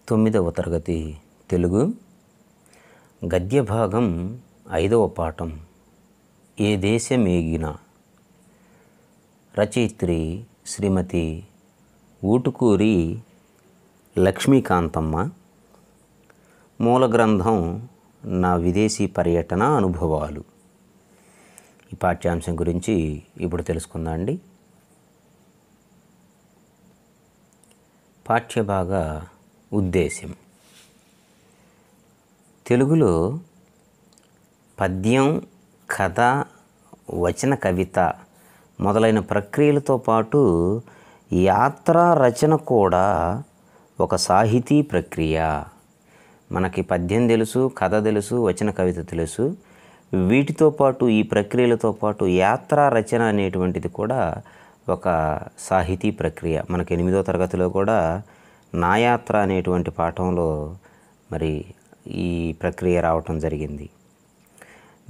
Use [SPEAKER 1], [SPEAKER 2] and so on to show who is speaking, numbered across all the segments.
[SPEAKER 1] తొమ్మిదవ తరగతి తెలుగు గద్య భాగం 5వ పాఠం. ఏ దేశమేగిన. రచయిత్రి శ్రీమతి ఊటుకూరి లక్ష్మీకాంతమ్మ. మూల గ్రంథం నా విదేశీ పర్యటన అనుభవాలు. ఈ పాఠ్యాంశం గురించి ఇప్పుడు తెలుసుకుందాం అండి. పాఠ్యభాగ ఉద్దేశ్యం. తెలుగులో పద్యం, కథ, వచన కవిత మొదలైన ప్రక్రియలతో పాటు యాత్రా రచన కూడా ఒక సాహితీ ప్రక్రియ. మనకి పద్యం తెలుసు, కథ తెలుసు, వచన కవిత తెలుసు. వీటితో పాటు ఈ ప్రక్రియలతో పాటు యాత్రా రచన అనేటువంటిది కూడా ఒక సాహితీ ప్రక్రియ. మనకి 8వ తరగతిలో కూడా నా యాత్ర అనేటువంటి పాఠంలో మరి ఈ ప్రక్రియ రావటం జరిగింది.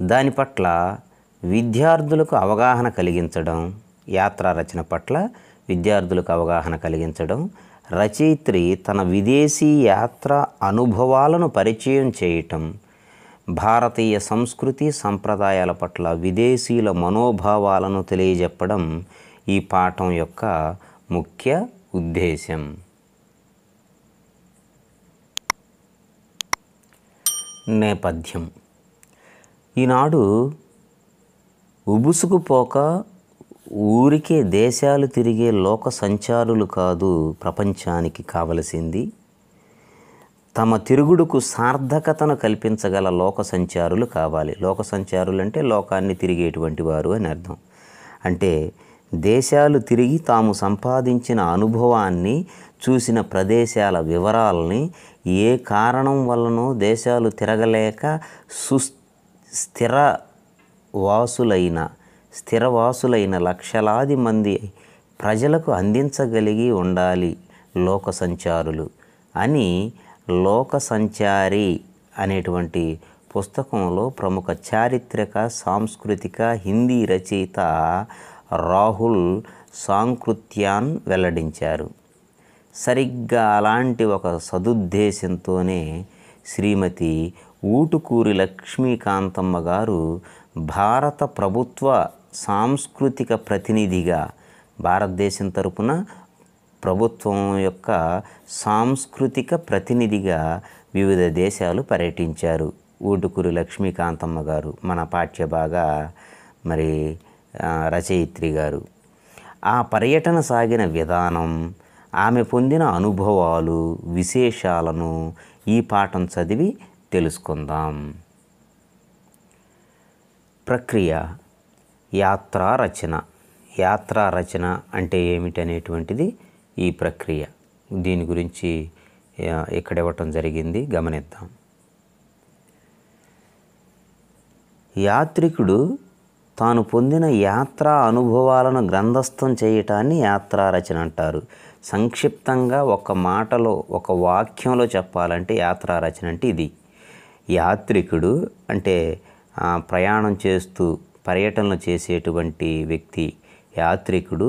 [SPEAKER 1] దాని పట్ల విద్యార్థులకు అవగాహన కలిగించడం, యాత్రా రచన పట్ల విద్యార్థులకు అవగాహన కలిగించడం, రచయిత్రి తన విదేశీ యాత్ర అనుభవాలను పరిచయం చేయటం, భారతీయ సంస్కృతి సంప్రదాయాల పట్ల విదేశీయుల మనోభావాలను తెలియజెప్పడం ఈ పాఠం యొక్క ముఖ్య ఉద్దేశం. నేపథ్యం. ఈనాడు ఉబుసుకుపోక ఊరికే దేశాలు తిరిగే లోక సంచారులు కాదు ప్రపంచానికి కావలసింది, తమ తిరుగుడుకు సార్థకతను కల్పించగల లోక సంచారులు కావాలి. లోక సంచారులు అంటే లోకాన్ని తిరిగేటువంటి వారు అని అర్థం. అంటే దేశాలు తిరిగి తాము సంపాదించిన అనుభవాన్ని, చూసిన ప్రదేశాల వివరాలని, ఏ కారణం వల్లనో దేశాలు తిరగలేక స్థిరవాసులైన లక్షలాది మంది ప్రజలకు అందించగలిగి ఉండాలి లోక సంచారులు అని లోక సంచారి అనేటువంటి పుస్తకంలో ప్రముఖ చారిత్రక సాంస్కృతిక హిందీ రచయిత రాహుల్ సాంకృత్యాన్ వెల్లడించారు. సరిగ్గా అలాంటి ఒక సదుద్దేశంతోనే శ్రీమతి ఊటుకూరి లక్ష్మీకాంతమ్మ గారు భారత ప్రభుత్వ సాంస్కృతిక ప్రతినిధిగా, భారతదేశం తరపున ప్రభుత్వం యొక్క సాంస్కృతిక ప్రతినిధిగా వివిధ దేశాలు పర్యటించారు. ఊటుకూరి లక్ష్మీకాంతమ్మ గారు మన పాఠ్యభాగ మరి రచయిత్రి గారు. ఆ పర్యటన సాగిన విధానం, ఆమె పొందిన అనుభవాలు, విశేషాలను ఈ పాఠం చదివి తెలుసుకుందాం. ప్రక్రియ. యాత్రా రచన. యాత్రా రచన అంటే ఏమిటనేటువంటిది ఈ ప్రక్రియ. దీని గురించి ఇక్కడ ఇవ్వటం జరిగింది, గమనిద్దాం. యాత్రికుడు తాను పొందిన యాత్రా అనుభవాలను గ్రంథస్థం చేయటాన్ని యాత్రా రచన అంటారు. సంక్షిప్తంగా ఒక మాటలో, ఒక వాక్యంలో చెప్పాలంటే యాత్రా రచన అంటే ఇది. యాత్రికుడు అంటే ప్రయాణం చేస్తూ పర్యటనలు చేసేటువంటి వ్యక్తి. యాత్రికుడు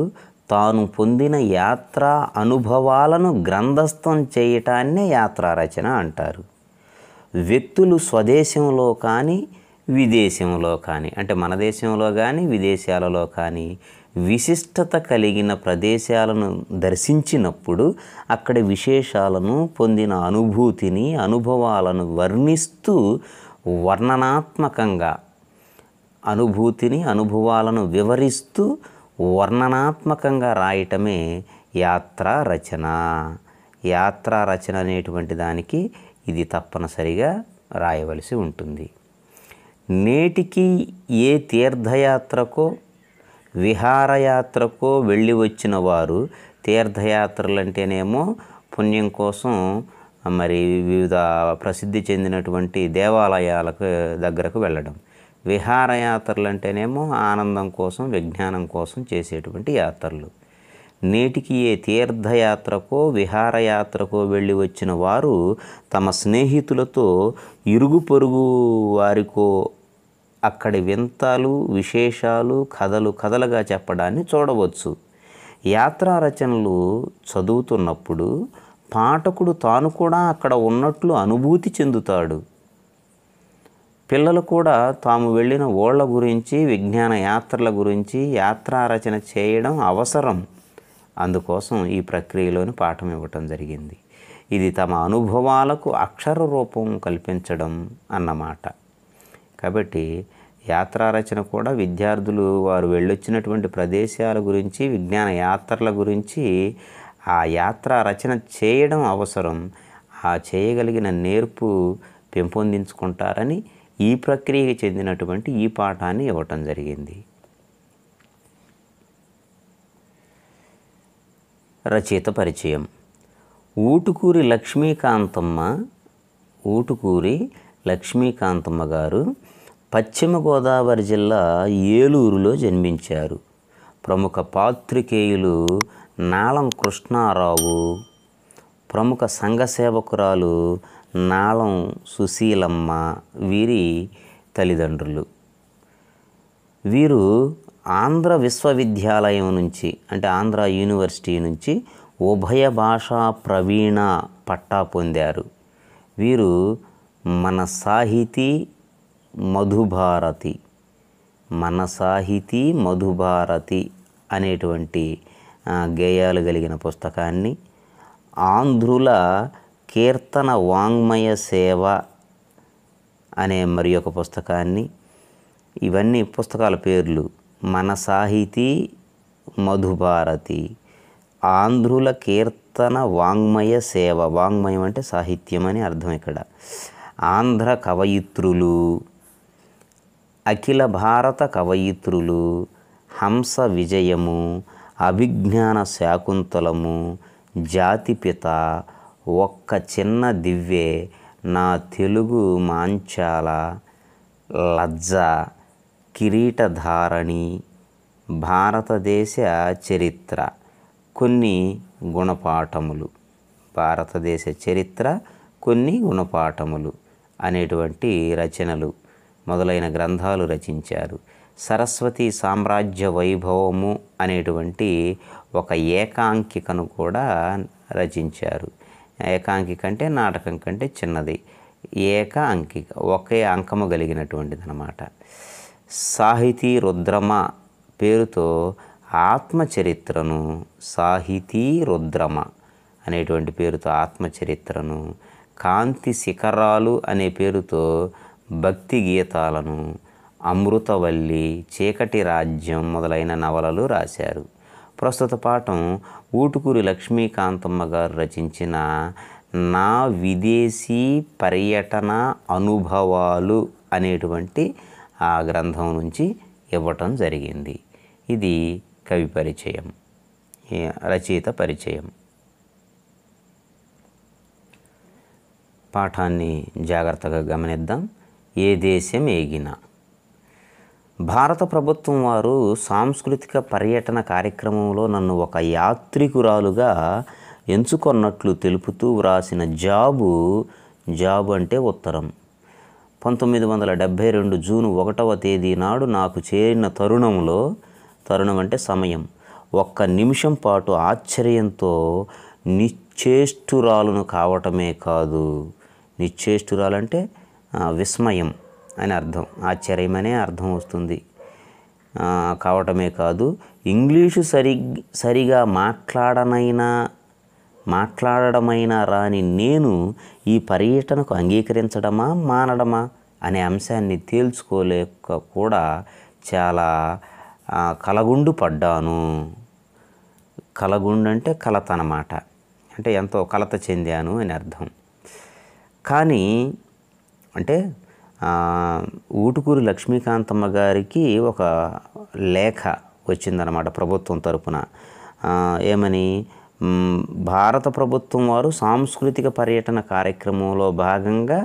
[SPEAKER 1] తాను పొందిన యాత్రా అనుభవాలను గ్రంథస్థం చేయటాన్నే యాత్రా రచన అంటారు. వ్యక్తులు స్వదేశంలో కానీ విదేశంలో కానీ, అంటే మన దేశంలో కానీ విదేశాలలో కానీ విశిష్టత కలిగిన ప్రదేశాలను దర్శించినప్పుడు అక్కడి విశేషాలను, పొందిన అనుభూతిని, అనుభవాలను వర్ణిస్తూ వర్ణనాత్మకంగా, అనుభూతిని, అనుభవాలను వివరిస్తూ వర్ణనాత్మకంగా రాయటమే యాత్రా రచన. యాత్రా రచన అనేటువంటి దానికి ఇది తప్పనిసరిగా రాయవలసి ఉంటుంది. నేటికి ఏ తీర్థయాత్రకో విహారయాత్రకో వెళ్ళి వచ్చిన వారు, తీర్థయాత్రలు అంటేనేమో పుణ్యం కోసం మరి వివిధ ప్రసిద్ధి చెందినటువంటి దేవాలయాలకు దగ్గరకు వెళ్ళడం, విహారయాత్రలు అంటేనేమో ఆనందం కోసం, విజ్ఞానం కోసం చేసేటువంటి యాత్రలు. నేటికి ఏ తీర్థయాత్రకో విహారయాత్రకో వెళ్ళి వచ్చిన వారు తమ స్నేహితులతో, ఇరుగు పొరుగు వారికో అక్కడి వింతలు విశేషాలు కథలుగా చెప్పడాన్ని చూడవచ్చు. యాత్రా రచనలు చదువుతున్నప్పుడు పాఠకుడు తాను కూడా అక్కడ ఉన్నట్లు అనుభూతి చెందుతాడు. పిల్లలు కూడా తాము వెళ్ళిన ఊళ్ళ గురించి, విజ్ఞాన యాత్రల గురించి యాత్రా రచన చేయడం అవసరం. అందుకోసం ఈ ప్రక్రియలోని పాఠం ఇవ్వటం జరిగింది. ఇది తమ అనుభవాలకు అక్షర రూపం కల్పించడం అన్నమాట. కాబట్టి యాత్రా రచన కూడా విద్యార్థులు వారు వెళ్ళొచ్చినటువంటి ప్రదేశాల గురించి, విజ్ఞాన యాత్రల గురించి ఆ యాత్రా రచన చేయడం అవసరం. ఆ చేయగలిగిన నేర్పు పెంపొందించుకుంటారని ఈ ప్రక్రియకి చెందినటువంటి ఈ పాఠాన్ని ఇవ్వటం జరిగింది. రచయిత పరిచయం. ఊటుకూరి లక్ష్మీకాంతమ్మ గారు పశ్చిమ గోదావరి జిల్లా ఏలూరులో జన్మించారు. ప్రముఖ పాత్రికేయులు నాళం కృష్ణారావు, ప్రముఖ సంఘ సేవకురాలు నాళం సుశీలమ్మ వీరి తల్లిదండ్రులు. వీరు ఆంధ్ర విశ్వవిద్యాలయం నుంచి, అంటే ఆంధ్ర యూనివర్సిటీ నుంచి ఉభయ భాషా ప్రవీణ పట్టా పొందారు. వీరు మన సాహితీ మధుభారతి అనేటువంటి గేయాలు కలిగిన పుస్తకాన్ని, ఆంధ్రుల కీర్తన వాంగ్మయ సేవ అనే మరి ఒక పుస్తకాన్ని, ఇవన్నీ పుస్తకాల పేర్లు. మన సాహితీ మధుభారతి, ఆంధ్రుల కీర్తన వాంగ్మయ సేవ, వాంగ్మయం అంటే సాహిత్యం అని అర్థం ఇక్కడ, ఆంధ్ర కవయిత్రులు, అఖిల భారత కవయిత్రులు, హంస విజయము, అభిజ్ఞాన శాకుంతలము, జాతిపిత, ఒక్క చిన్న దివ్వె, నా తెలుగు మాంచాల, లజ్జ, కిరీటధారణి, భారతదేశ చరిత్ర, కొన్ని గుణపాఠములు, భారతదేశ చరిత్ర, కొన్ని గుణపాఠములు అనేటువంటి రచనలు మొదలైన గ్రంథాలు రచించారు. సరస్వతి సామ్రాజ్య వైభవము అనేటువంటి ఒక ఏకాంకికను కూడా రచించారు. ఏకాంకిక అంటే నాటకం కంటే చిన్నది, ఏక అంకిక ఒకే అంకము కలిగినటువంటిది అన్నమాట. సాహితీ రుద్రమ పేరుతో ఆత్మచరిత్రను, సాహితీ రుద్రమ అనేటువంటి పేరుతో ఆత్మచరిత్రను, కాంతి శిఖరాలు అనే పేరుతో భక్తి గీతాలను, అమృతవల్లి, చీకటి రాజ్యం మొదలైన నవలలు రాశారు. ప్రస్తుత పాఠం ఊటుకూరి లక్ష్మీకాంతమ్మ గారు రచించిన నా విదేశీ పర్యటన అనుభవాలు అనేటువంటి ఆ గ్రంథం నుంచి ఇవ్వటం జరిగింది. ఇది కవి పరిచయం, రచయిత పరిచయం. పాఠాన్ని జాగ్రత్తగా గమనిద్దాం. ఏ దేశం ఏగినా. భారత ప్రభుత్వం వారు సాంస్కృతిక పర్యటన కార్యక్రమంలో నన్ను ఒక యాత్రికురాలుగా ఎంచుకొన్నట్లు తెలుపుతూ వ్రాసిన జాబు అంటే ఉత్తరం 1972 జూన్ 1వ తేదీ నాడు నాకు చేరిన తరుణం అంటే సమయం, ఒక్క నిమిషం పాటు ఆశ్చర్యంతో నిశ్చేష్టురాలను కావటమే కాదు, నిశ్చేష్టురాలంటే విస్మయం అని అర్థం, ఆశ్చర్యం అనే అర్థం వస్తుంది, కావటమే కాదు, ఇంగ్లీషు సరిగా మాట్లాడడమైనా రాని నేను ఈ పర్యటనకు అంగీకరించడమా మానడమా అనే అంశాన్ని తేల్చుకోలేక కూడా చాలా కలగుండు పడ్డాను. కలగుండు అంటే కలత అన్నమాట, అంటే ఎంతో కలత చెందాను అని అర్థం. కానీ అంటే ఊటుకూరి లక్ష్మీకాంతమ్మ గారికి ఒక లేఖ వచ్చిందన్నమాట ప్రభుత్వం తరపున. ఏమని, భారత ప్రభుత్వం వారు సాంస్కృతిక పర్యటన కార్యక్రమంలో భాగంగా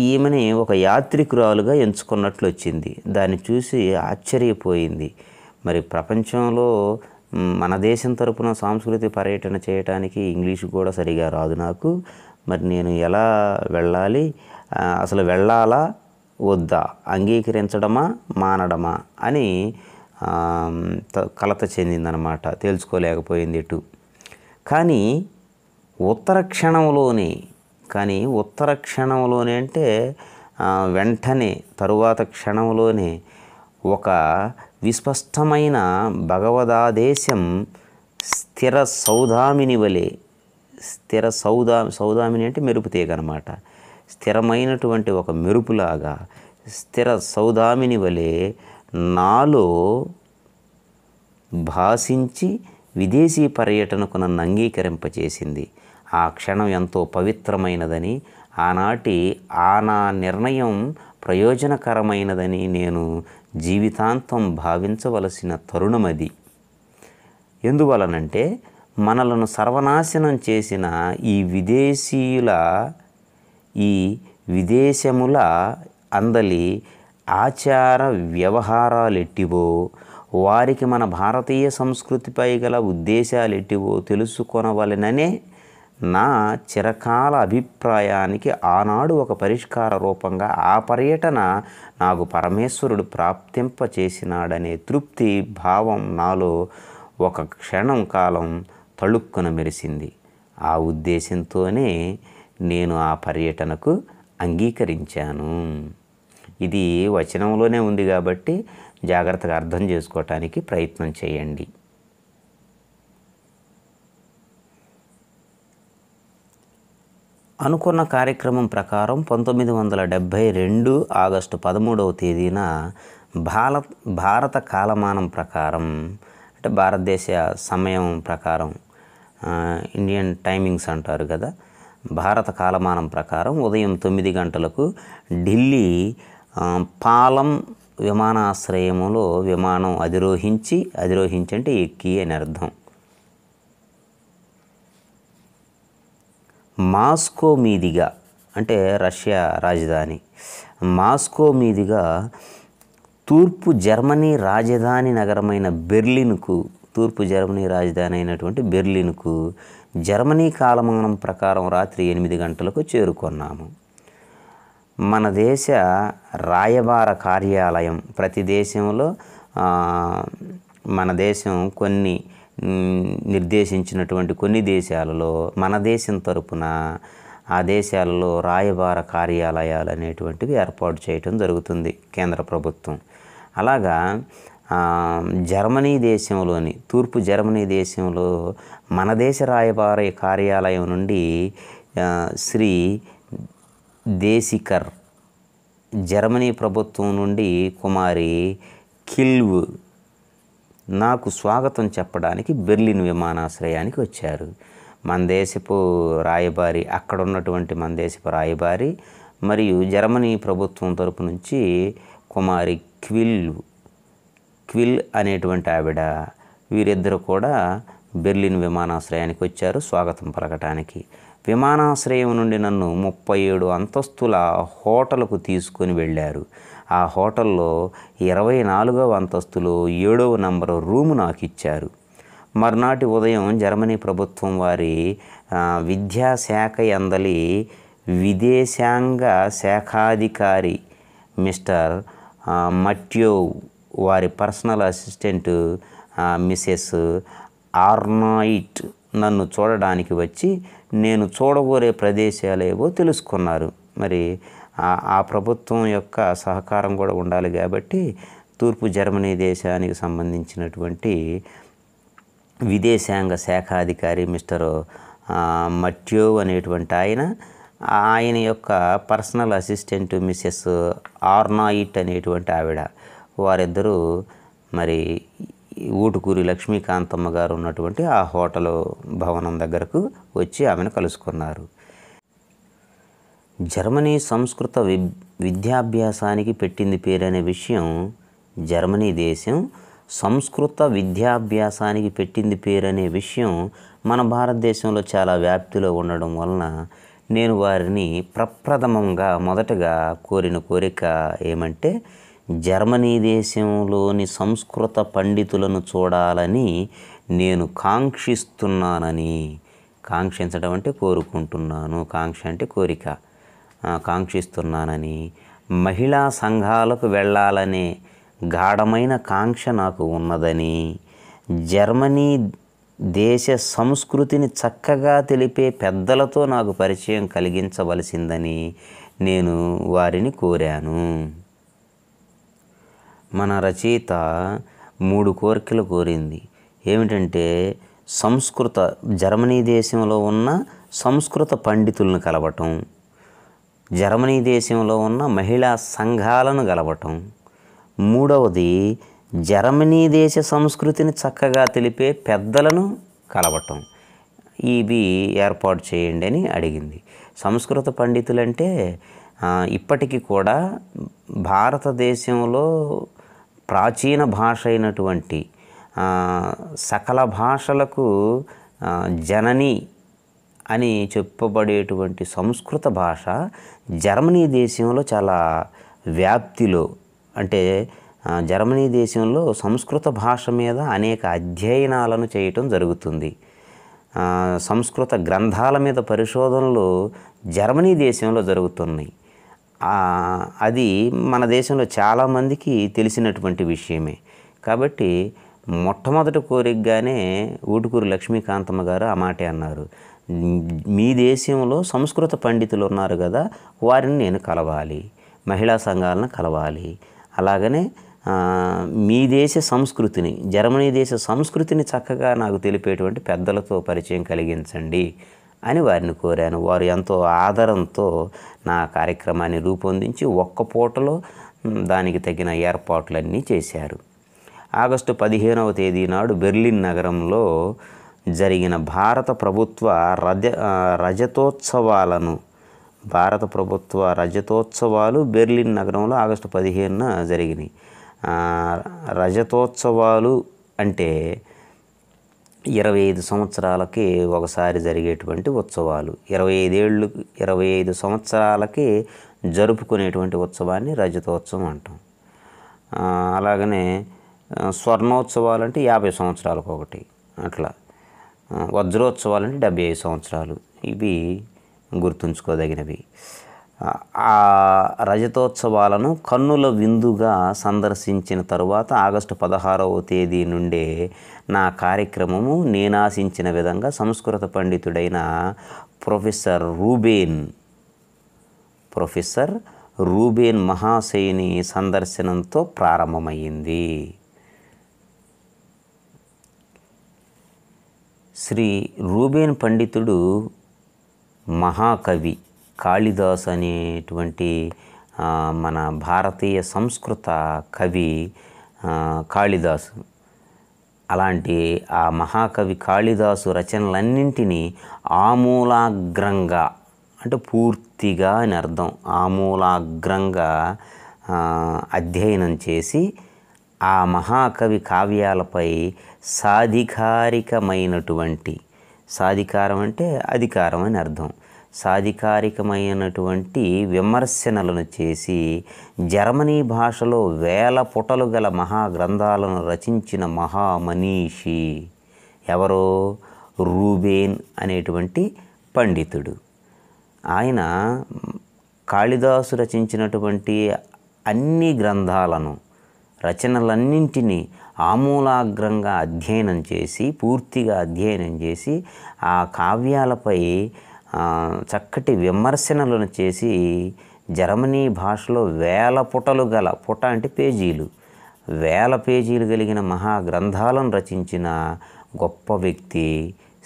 [SPEAKER 1] ఈమెని ఒక యాత్రికురాలుగా ఎంచుకున్నట్లు వచ్చింది. దాన్ని చూసి ఆశ్చర్యపోయింది. మరి ప్రపంచంలో మన దేశం తరపున సాంస్కృతిక పర్యటన చేయడానికి ఇంగ్లీషు కూడా సరిగా రాదు నాకు, మరి నేను ఎలా వెళ్ళాలి, అసలు వెళ్ళాలా వద్దా, అంగీకరించడమా మానడమా అని కలత చెందిందనమాట. తేల్చుకోలేకపోయింది ఎటు. కానీ ఉత్తర క్షణంలోనే అంటే వెంటనే తరువాత క్షణంలోనే ఒక విస్పష్టమైన భగవదాదేశం స్థిర సౌదామిని వలె, సౌదామిని అంటే మెరుపు తీగ అనమాట, స్థిరమైనటువంటి ఒక మెరుపులాగా స్థిర సౌదామిని వలె నాలో భాషించి విదేశీ పర్యటనకు నన్ను అంగీకరింపచేసింది. ఆ క్షణం ఎంతో పవిత్రమైనదని, ఆనాటి నా నిర్ణయం ప్రయోజనకరమైనదని నేను జీవితాంతం భావించవలసిన తరుణమది. ఎందువలనంటే మనలను సర్వనాశనం చేసిన ఈ విదేశముల అందలి ఆచార వ్యవహారాలెట్టివో, వారికి మన భారతీయ సంస్కృతిపై గల ఉద్దేశాలెట్టివో తెలుసుకొనవలెననే నా చిరకాల అభిప్రాయానికి ఆనాడు ఒక పరిష్కార రూపంగా ఆ పర్యటన నాకు పరమేశ్వరుడు ప్రాప్తింపచేసినాడనే తృప్తి భావం నాలో ఒక క్షణం కాలం తళుక్కున మెరిసింది. ఆ ఉద్దేశంతోనే నేను ఆ పర్యటనకు అంగీకరించాను. ఇది వచనంలోనే ఉంది కాబట్టి జాగ్రత్తగా అర్థం చేసుకోవటానికి ప్రయత్నం చేయండి. అనుకున్న కార్యక్రమం ప్రకారం 1972 ఆగస్టు 13వ తేదీన భారత కాలమానం ప్రకారం, అంటే భారతదేశ సమయం ప్రకారం, ఇండియన్ టైమింగ్స్ అంటారు కదా, భారత కాలమానం ప్రకారం ఉదయం 9 గంటలకు ఢిల్లీ పాలం విమానాశ్రయములో విమానం అధిరోహించి అంటే ఎక్కి అని అర్థం, మాస్కో మీదిగా, అంటే రష్యా రాజధాని మాస్కో మీదుగా తూర్పు జర్మనీ రాజధాని నగరమైన బెర్లిన్కు, తూర్పు జర్మనీ రాజధాని అయినటువంటి బెర్లిన్కు జర్మనీ కాలమానం ప్రకారం రాత్రి 8 గంటలకు చేరుకున్నాము. మన దేశ రాయబార కార్యాలయం, ప్రతి దేశంలో మన దేశం కొన్ని నిర్దేశించినటువంటి కొన్ని దేశాలలో మన దేశం తరపున ఆ దేశాలలో రాయబార కార్యాలయాలు అనేటువంటివి ఏర్పాటు చేయటం జరుగుతుంది కేంద్ర ప్రభుత్వం. అలాగా జర్మనీ దేశంలోని, తూర్పు జర్మనీ దేశంలో మన దేశ రాయబార కార్యాలయం నుండి శ్రీ దేశికర్, జర్మనీ ప్రభుత్వం నుండి కుమారి కిల్వ్ నాకు స్వాగతం చెప్పడానికి బెర్లిన్ విమానాశ్రయానికి వచ్చారు. మన దేశపు రాయబారి, అక్కడ ఉన్నటువంటి మన దేశపు రాయబారి మరియు జర్మనీ ప్రభుత్వం తరపు నుంచి కుమారి క్విల్ అనేటువంటి ఆవిడ, వీరిద్దరు కూడా బెర్లిన్ విమానాశ్రయానికి వచ్చారు స్వాగతం పలకటానికి. విమానాశ్రయం నుండి నన్ను 37 అంతస్తుల హోటల్కు తీసుకొని వెళ్ళారు. ఆ హోటల్లో 24వ అంతస్తులో 7వ నంబరు రూము నాకు ఇచ్చారు. మర్నాటి ఉదయం జర్మనీ ప్రభుత్వం వారి విద్యాశాఖ యందలి విదేశాంగ శాఖాధికారి మిస్టర్ మట్యోవ్, వారి పర్సనల్ అసిస్టెంట్ మిసెస్ ఆర్నాయిట్ నన్ను చూడడానికి వచ్చి నేను చూడగోరే ప్రదేశాలేవో తెలుసుకున్నారు. మరి ఆ ప్రభుత్వం యొక్క సహకారం కూడా ఉండాలి కాబట్టి తూర్పు జర్మనీ దేశానికి సంబంధించినటువంటి విదేశాంగ శాఖాధికారి మిస్టర్ మట్యోవ్ అనేటువంటి ఆయన యొక్క పర్సనల్ అసిస్టెంట్ మిసెస్ ఆర్నాయిట్ అనేటువంటి ఆవిడ, వారిద్దరూ మరి ఊటుకూరి లక్ష్మీకాంతమ్మ గారు ఉన్నటువంటి ఆ హోటల్ భవనం దగ్గరకు వచ్చి ఆమెను కలుసుకున్నారు. జర్మనీ సంస్కృత విద్యాభ్యాసానికి పెట్టింది పేరనే విషయం, జర్మనీ దేశం సంస్కృత విద్యాభ్యాసానికి పెట్టింది పేరనే విషయం మన భారతదేశంలో చాలా వ్యాప్తిలో ఉండడం వలన నేను వారిని ప్రప్రథమంగా మొదటగా కోరిన కోరిక ఏమంటే జర్మనీ దేశంలోని సంస్కృత పండితులను చూడాలని నేను కాంక్షిస్తున్నానని. కాంక్షించడం అంటే కోరుకుంటున్నాను, కాంక్ష అంటే కోరిక, కాంక్షిస్తున్నానని మహిళా సంఘాలకు వెళ్ళాలనే గాఢమైన కాంక్ష నాకు ఉన్నదని, జర్మనీ దేశ సంస్కృతిని చక్కగా తెలిపే పెద్దలతో నాకు పరిచయం కలిగించవలసిందని నేను వారిని కోరాను. మన రచయిత 3 కోరికలు కోరింది. ఏమిటంటే జర్మనీ దేశంలో ఉన్న సంస్కృత పండితులను కలవటం, జర్మనీ దేశంలో ఉన్న మహిళా సంఘాలను కలవటం, మూడవది జర్మనీ దేశ సంస్కృతిని చక్కగా తెలిపే పెద్దలను కలవటం. ఇవి ఏర్పాటు చేయండి అని అడిగింది. సంస్కృత పండితులంటే ఇప్పటికీ కూడా భారతదేశంలో ప్రాచీన భాష అయినటువంటి సకల భాషలకు జనని అని చెప్పబడేటువంటి సంస్కృత భాష జర్మనీ దేశంలో చాలా వ్యాప్తిలో, అంటే జర్మనీ దేశంలో సంస్కృత భాష మీద అనేక అధ్యయనాలను చేయటం జరుగుతుంది. సంస్కృత గ్రంథాల మీద పరిశోధనలు జర్మనీ దేశంలో జరుగుతున్నాయి. అది మన దేశంలో చాలామందికి తెలిసినటువంటి విషయమే. కాబట్టి మొట్టమొదటి కోరికగానే ఊటుకూరు లక్ష్మీకాంతమ్మ గారు ఆ మాటే అన్నారు. మీ దేశంలో సంస్కృత పండితులు ఉన్నారు కదా, వారిని నేను కలవాలి, మహిళా సంఘాలను కలవాలి, అలాగనే మీ దేశ సంస్కృతిని, జర్మనీ దేశ సంస్కృతిని చక్కగా నాకు తెలిపేటువంటి పెద్దలతో పరిచయం కలిగించండి అని వారిని కోరాను. వారు ఎంతో ఆదరంతో నా కార్యక్రమాన్ని రూపొందించి ఒక్క పూటలో దానికి తగిన ఏర్పాట్లన్నీ చేశారు. ఆగస్టు 15వ తేదీ నాడు బెర్లిన్ నగరంలో జరిగిన భారత ప్రభుత్వ రజతోత్సవాలు బెర్లిన్ నగరంలో ఆగస్టు 15న జరిగినాయి. రజతోత్సవాలు అంటే 25 సంవత్సరాలకి ఒకసారి జరిగేటువంటి ఉత్సవాలు. 25 సంవత్సరాలకి జరుపుకునేటువంటి ఉత్సవాన్ని రజతోత్సవం అంటాం. అలాగనే స్వర్ణోత్సవాలు అంటే 50 సంవత్సరాలకు ఒకటి, అట్లా వజ్రోత్సవాలు అంటే 75 సంవత్సరాలు. ఇవి గుర్తుంచుకోదగినవి. ఆ రజతోత్సవాలను కన్నుల విందుగా సందర్శించిన తరువాత ఆగస్టు 16వ తేదీ నుండే నా కార్యక్రమము నేనాశించిన విధంగా సంస్కృత పండితుడైన ప్రొఫెసర్ రూబేన్ మహాశయుని సందర్శనంతో ప్రారంభమైంది. శ్రీ రూబేన్ పండితుడు మహాకవి కాళిదాసు అనేటువంటి మన భారతీయ సంస్కృత కవి కాళిదాసు. అలాంటి ఆ మహాకవి కాళిదాసు రచనలన్నింటినీ ఆమూలాగ్రంగా, అంటే పూర్తిగా అని అర్థం, ఆమూలాగ్రంగా అధ్యయనం చేసి ఆ మహాకవి కావ్యాలపై సాధికారికమైనటువంటి, సాధికారం అంటే అధికారం అని అర్థం, సాధికారికమైనటువంటి విమర్శనలను చేసి జర్మనీ భాషలో 1000 పుటలు గల మహాగ్రంథాలను రచించిన మహామనీషి ఎవరో రూబేన్ అనేటువంటి పండితుడు. ఆయన కాళిదాసు రచించినటువంటి అన్ని గ్రంథాలను, రచనలన్నింటినీ ఆమూలాగ్రంగా అధ్యయనం చేసి, పూర్తిగా అధ్యయనం చేసి ఆ కావ్యాలపై చక్కటి విమర్శనలను చేసి జర్మనీ భాషలో 1000 పుటలు గల, పుట అంటే పేజీలు, 1000 పేజీలు కలిగిన మహాగ్రంథాలను రచించిన గొప్ప వ్యక్తి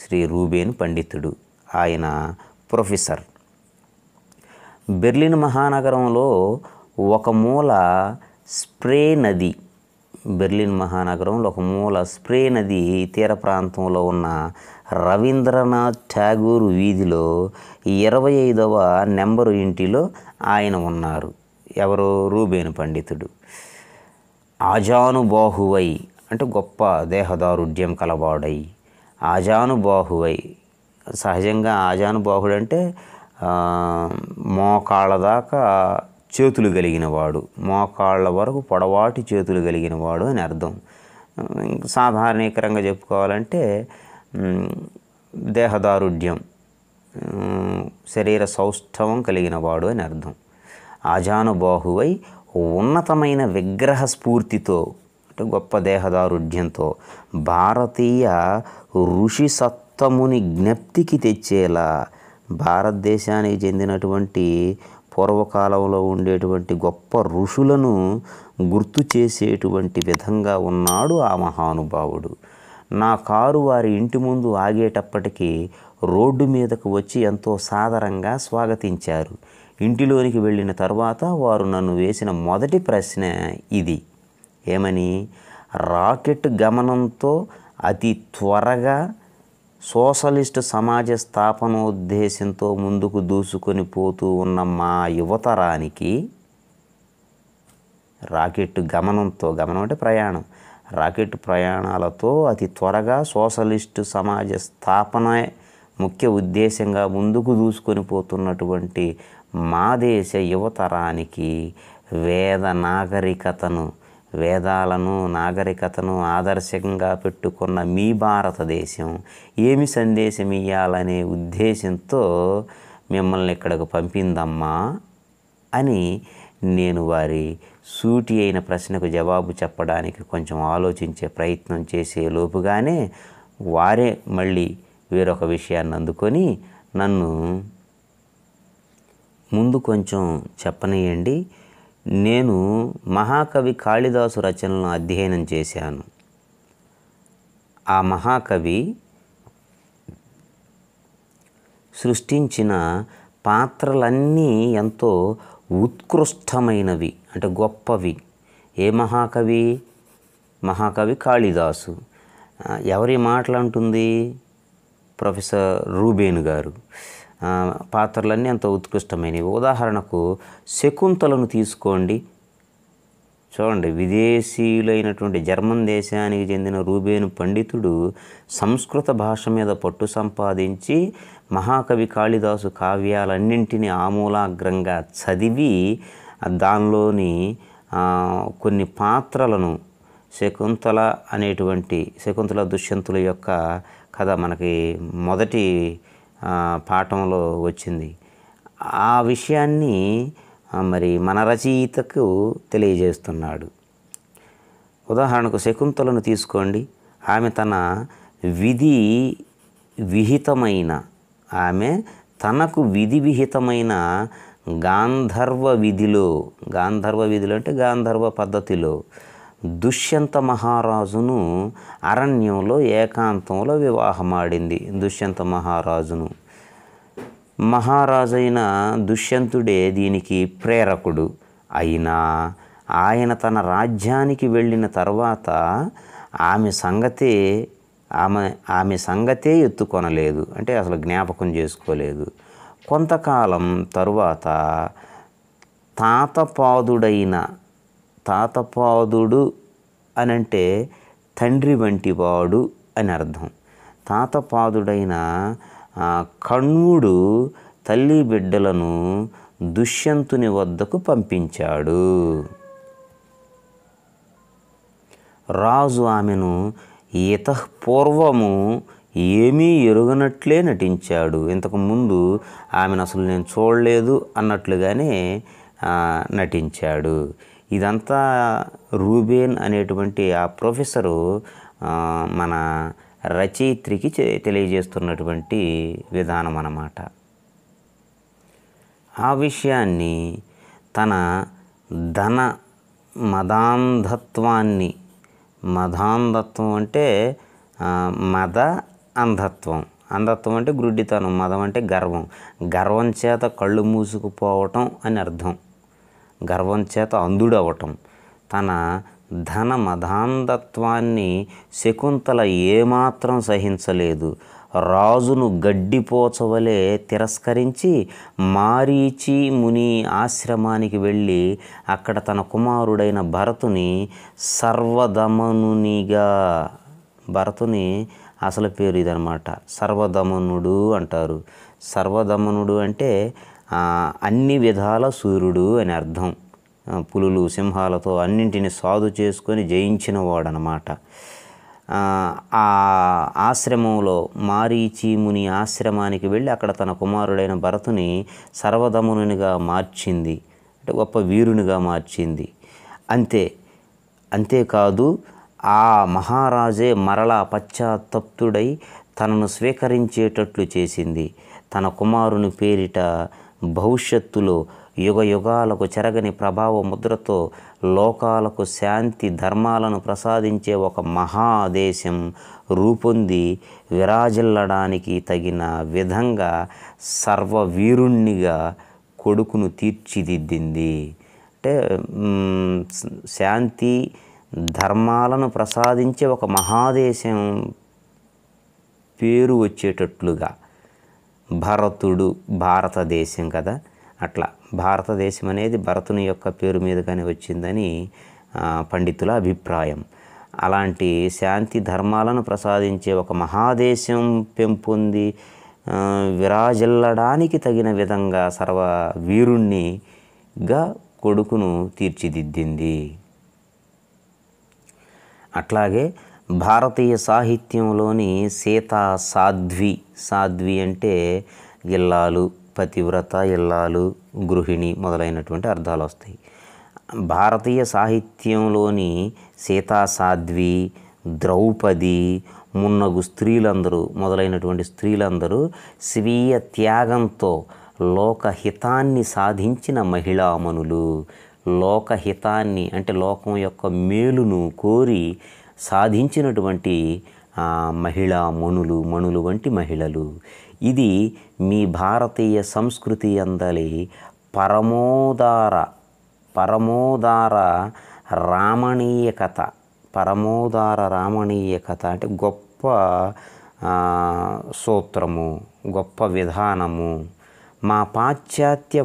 [SPEAKER 1] శ్రీ రూబేన్ పండితుడు. ఆయన ప్రొఫెసర్. బెర్లిన్ మహానగరంలో ఒక మూల స్ప్రే నది, బెర్లిన్ మహానగరంలో ఒక మూల స్ప్రే నది తీర ప్రాంతంలో ఉన్న రవీంద్రనాథ్ ఠాగూర్ వీధిలో 25వ నెంబరు ఇంటిలో ఆయన ఉన్నారు. ఎవరు? రూబేన్ పండితుడు. ఆజానుబాహువై అంటే గొప్ప దేహదారుఢ్యం కలవాడై, ఆజానుబాహువై, సహజంగా ఆజానుబాహుడు అంటే మోకాళ్ళ దాకా చేతులు కలిగినవాడు, మోకాళ్ళ వరకు పొడవాటి చేతులు కలిగినవాడు అని అర్థం. సాధారణీకరంగా చెప్పుకోవాలంటే దేహదారుఢ్యం, శరీర సౌష్ఠవం కలిగినవాడు అని అర్థం. ఆజానుబాహువై ఉన్నతమైన విగ్రహ స్ఫూర్తితో అంటే గొప్ప దేహదారుఢ్యంతో భారతీయ ఋషి సత్తముని జ్ఞప్తికి తెచ్చేలా భారతదేశానికి చెందినటువంటి పూర్వకాలంలో ఉండేటువంటి గొప్ప ఋషులను గుర్తు చేసేటువంటి విధంగా ఉన్నాడు ఆ మహానుభావుడు. నా కారు వారి ఇంటి ముందు ఆగేటప్పటికీ రోడ్డు మీదకు వచ్చి ఎంతో సాదరంగా స్వాగతించారు. ఇంటిలోనికి వెళ్ళిన తర్వాత వారు నన్ను వేసిన మొదటి ప్రశ్న ఇది, ఏమని? రాకెట్ గమనంతో అతి త్వరగా సోషలిస్టు సమాజ స్థాపనోద్దేశంతో ముందుకు దూసుకొని పోతూ ఉన్న మా యువతరానికి రాకెట్ గమనంతో, గమనం అంటే ప్రయాణం, రాకెట్ ప్రయాణాలతో అతి త్వరగా సోషలిస్టు సమాజ స్థాపన ముఖ్య ఉద్దేశంగా ముందుకు దూసుకొని పోతున్నటువంటి మా దేశ యువతరానికి వేదాలను నాగరికతను ఆదర్శంగా పెట్టుకున్న మీ భారతదేశం ఏమి సందేశం ఇవ్వాలనే ఉద్దేశంతో మిమ్మల్ని ఇక్కడకు పంపిందమ్మా అని నేను వారి సూటి అయిన ప్రశ్నకు జవాబు చెప్పడానికి కొంచెం ఆలోచించే ప్రయత్నం చేసే లోపుగానే వారే మళ్ళీ వేరొక విషయాన్ని అందుకొని నన్ను ముందు కొంచెం చెప్పనీయండి. నేను మహాకవి కాళిదాసు రచనలను అధ్యయనం చేశాను. ఆ మహాకవి సృష్టించిన పాత్రలన్నీ ఎంతో ఉత్కృష్టమైనవి, అంటే గొప్పవి. ఏ మహాకవి? మహాకవి కాళిదాసు. ఎవరి మాటలు అంటుంది? ప్రొఫెసర్ రూబేన్ గారు. పాత్రలన్నీ ఎంతో ఉత్కృష్టమైనవి. ఉదాహరణకు శకుంతలను తీసుకోండి. చూడండి, విదేశీయులైనటువంటి జర్మన్ దేశానికి చెందిన రూబేను పండితుడు సంస్కృత భాష మీద పట్టు సంపాదించి మహాకవి కాళిదాసు కావ్యాలన్నింటినీ ఆమూలాగ్రంగా చదివి దానిలోని కొన్ని పాత్రలను శకుంతల దుష్యంతుల యొక్క కథ మనకి మొదటి పాఠంలో వచ్చింది. ఆ విషయాన్ని మరి మన రచయితకు తెలియజేస్తున్నాడు. ఉదాహరణకు శకుంతలను తీసుకోండి. ఆమె తనకు విధి విహితమైన గాంధర్వ విధిలో అంటే గాంధర్వ పద్ధతిలో దుష్యంత మహారాజును అరణ్యంలో ఏకాంతంలో వివాహమాడింది. దుష్యంత మహారాజైన దుష్యంతుడే దీనికి ప్రేరకుడు. అయినా ఆయన తన రాజ్యానికి వెళ్ళిన తర్వాత ఆమె సంగతే ఎత్తుకొనలేదు, అంటే అసలు జ్ఞాపకం చేసుకోలేదు. కొంతకాలం తరువాత తాతపాదుడు అనంటే తండ్రి వంటివాడు అని అర్థం. తాతపాదుడైన కణ్వుడు తల్లి బిడ్డలను దుష్యంతుని వద్దకు పంపించాడు. రాజు ఆమెను పూర్వము ఏమీ ఎరుగనట్లే నటించాడు. ఇంతకుముందు ఆమెను అసలు నేను చూడలేదు అన్నట్లుగానే నటించాడు. ఇదంతా రూబేన్ అనేటువంటి ఆ ప్రొఫెసరు మన రచయిత్రికి తెలియజేస్తున్నటువంటి విధానం అన్నమాట. ఆ విషయాన్ని తన మదాంధత్వం అంటే అంధత్వం అంటే గ్రుడ్డితనం, మదం అంటే గర్వం చేత కళ్ళు మూసుకుపోవటం అని అర్థం. గర్వం చేత అంధుడవటం. తన మదాంధత్వాన్ని శకుంతల ఏమాత్రం సహించలేదు. రాజును గడ్డిపోచవలే తిరస్కరించి మారీచి ముని ఆశ్రమానికి వెళ్ళి అక్కడ తన కుమారుడైన భరతుని భరతుని అసలు పేరు ఇదనమాట, సర్వదమనుడు అంటారు. సర్వదమనుడు అంటే అన్ని విధాల సూర్యుడు అని అర్థం. పులులు సింహాలతో అన్నింటిని సాధు చేసుకొని జయించిన వాడనమాట. ఆ ఆశ్రమంలో మారీచి ముని ఆశ్రమానికి వెళ్ళి అక్కడ తన కుమారుడైన భరతుని సర్వదమనునిగా మార్చింది. అంటే గొప్ప వీరునిగా మార్చింది. అంతేకాదు ఆ మహారాజే మరలా పశ్చాత్తప్తుడై తనను స్వీకరించేటట్లు చేసింది. తన కుమారుని పేరిట భవిష్యత్తులో యుగ యుగాలకు చెరగని ప్రభావ ముద్రతో లోకాలకు శాంతి ధర్మాలను ప్రసాదించే ఒక మహాదేశం రూపొంది విరాజిల్లడానికి తగిన విధంగా సర్వవీరుణ్ణిగా కొడుకును తీర్చిదిద్దింది. అంటే శాంతి ధర్మాలను ప్రసాదించే ఒక మహాదేశం పేరు వచ్చేటట్లుగా భరతుడు భారతదేశం కదా, అట్లా భారతదేశం అనేది భరతుని యొక్క పేరు మీదుగానే వచ్చిందని పండితుల అభిప్రాయం. అలాంటి శాంతి ధర్మాలను ప్రసాదించే ఒక మహాదేశం పెంపొంది విరాజిల్లడానికి తగిన విధంగా సర్వవీరుణ్ణిగా కొడుకును తీర్చిదిద్దింది. అట్లాగే భారతీయ సాహిత్యంలోని సీతా సాధ్వి అంటే ఇల్లాలు, పతివ్రత, ఇల్లాలు, గృహిణి మొదలైనటువంటి అర్థాలు వస్తాయి. భారతీయ సాహిత్యంలోని సీతా సాధ్వి, ద్రౌపది మున్నగు స్త్రీలందరూ మొదలైనటువంటి స్త్రీలందరూ స్వీయ త్యాగంతో లోకహితాన్ని సాధించిన మహిళామణులు. లోకహితాన్ని అంటే లోకం యొక్క మేలును కోరి సాధించినటువంటి మణులు వంటి మహిళలు. ఇది మీ భారతీయ సంస్కృతి అందలి పరమోదార రామణీయ కథ అంటే గొప్ప సూత్రము, గొప్ప విధానము. మా పాశ్చాత్య